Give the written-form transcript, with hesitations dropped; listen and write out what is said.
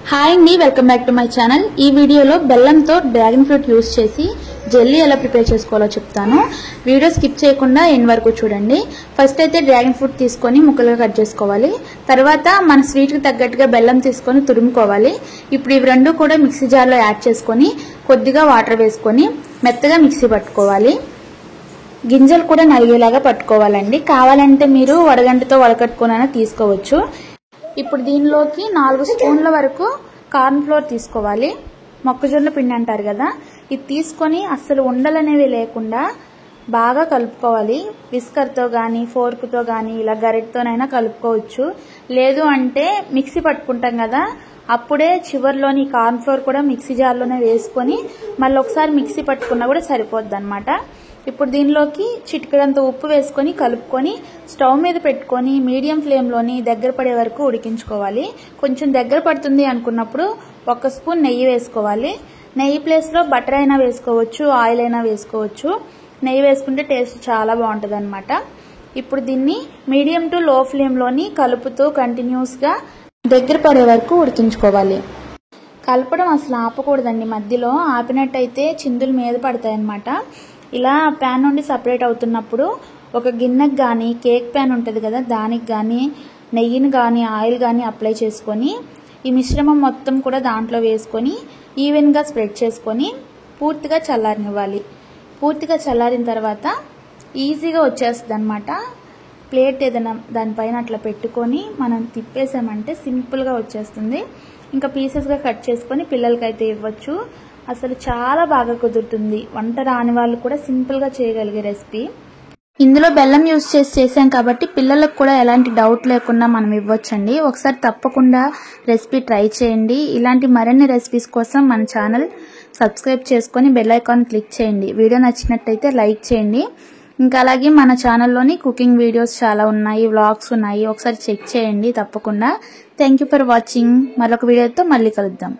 Hi అండి, welcome back to my channel. ఈ వీడియోలో బెల్లంతో డ్రాగన్ ఫ్రూట్ యూస్ చేసి జెల్లీ ఎలా ప్రిపేర్ చేసుకోవాలో చెప్తాను. వీడియో స్కిప్ చేయకుండా ఎండ్ వరకు చూడండి. ఫస్ట్ అయితే డ్రాగన్ ఫ్రూట్ తీసుకొని ముక్కలుగా కట్ చేసుకోవాలి. తర్వాత మన స్వీట్కి తగ్గట్టుగా బెల్లం తీసుకొని తురుముకోవాలి. ఇప్పుడు ఇవి రెండు కూడా మిక్సీ జార్లో యాడ్ చేసుకొని కొద్దిగా వాటర్ వేసుకొని మెత్తగా మిక్సీ పట్టుకోవాలి. గింజలు కూడా నలిగేలాగా పట్టుకోవాలండి. కావాలంటే మీరు వడగంటతో వడకట్టుకునైనా తీసుకోవచ్చు. ఇప్పుడు దీనిలోకి 4 స్పూన్ల వరకు కార్న్ ఫ్లోర్ తీసుకోవాలి. మొక్కజొన్న పిండి అంటారు కదా, ఇది తీసుకొని అస్సలు ఉండలనేవి లేకుండా బాగా కలుపుకోవాలి. విస్కర్తో కానీ ఫోర్క్తో కానీ ఇలా గరిటతోనైనా కలుపుకోవచ్చు. లేదు అంటే మిక్సీ పట్టుకుంటాం కదా, అప్పుడే చివర్లోని కార్న్ ఫ్లోర్ కూడా మిక్సీ జార్లోనే వేసుకొని మళ్ళీ ఒకసారి మిక్సీ పట్టుకున్నా కూడా సరిపోద్ది అనమాట. ఇప్పుడు దీనిలోకి చిటికెడంత ఉప్పు వేసుకొని కలుపుకొని స్టవ్ మీద పెట్టుకొని మీడియం ఫ్లేమ్లోని దగ్గర పడే వరకు ఉడికించుకోవాలి. కొంచెం దగ్గర పడుతుంది అనుకున్నప్పుడు 1 స్పూన్ నెయ్యి వేసుకోవాలి. నెయ్యి ప్లేస్లో బటర్ అయినా వేసుకోవచ్చు, ఆయిల్ అయినా వేసుకోవచ్చు. నెయ్యి వేసుకుంటే టేస్ట్ చాలా బాగుంటుంది అనమాట. ఇప్పుడు దీన్ని మీడియం టు లో ఫ్లేమ్లోని కలుపుతూ కంటిన్యూస్గా దగ్గర పడే వరకు ఉడికించుకోవాలి. కలపడం అసలు ఆపకూడదండి. మధ్యలో ఆపినట్టయితే చిందులు మీద పడతాయన్నమాట. ఇలా ప్యాన్ నుండి సపరేట్ అవుతున్నప్పుడు ఒక గిన్నెకి కానీ కేక్ ప్యాన్ ఉంటుంది కదా, దానికి కానీ నెయ్యిని కానీ ఆయిల్ కానీ అప్లై చేసుకొని ఈ మిశ్రమం మొత్తం కూడా దాంట్లో వేసుకొని ఈవెన్గా స్ప్రెడ్ చేసుకొని పూర్తిగా చల్లారనివ్వాలి. పూర్తిగా చల్లారిన తర్వాత ఈజీగా వచ్చేస్తుంది అనమాట. ప్లేట్ ఏదైనా దానిపైన అట్లా పెట్టుకొని మనం తిప్పేసామంటే సింపుల్గా వచ్చేస్తుంది. ఇంకా పీసెస్గా కట్ చేసుకొని పిల్లలకైతే ఇవ్వచ్చు. అసలు చాలా బాగా కుదురుతుంది. వంట రాని వాళ్ళు కూడా సింపుల్గా చేయగలిగే రెసిపీ. ఇందులో బెల్లం యూజ్ చేసాం కాబట్టి పిల్లలకు కూడా ఎలాంటి డౌట్ లేకుండా మనం ఇవ్వచ్చండి. ఒకసారి తప్పకుండా రెసిపీ ట్రై చేయండి. ఇలాంటి మరిన్ని రెసిపీస్ కోసం మన ఛానల్ సబ్స్క్రైబ్ చేసుకొని బెల్ ఐకాన్ క్లిక్ చేయండి. వీడియో నచ్చినట్టయితే లైక్ చేయండి. ఇంకా అలాగే మన ఛానల్లోని కుకింగ్ వీడియోస్ చాలా ఉన్నాయి, వ్లాగ్స్ ఉన్నాయి, ఒకసారి చెక్ చేయండి తప్పకుండా. Thank you for watching. మరొక వీడియోతో మళ్ళీ కలుద్దాం.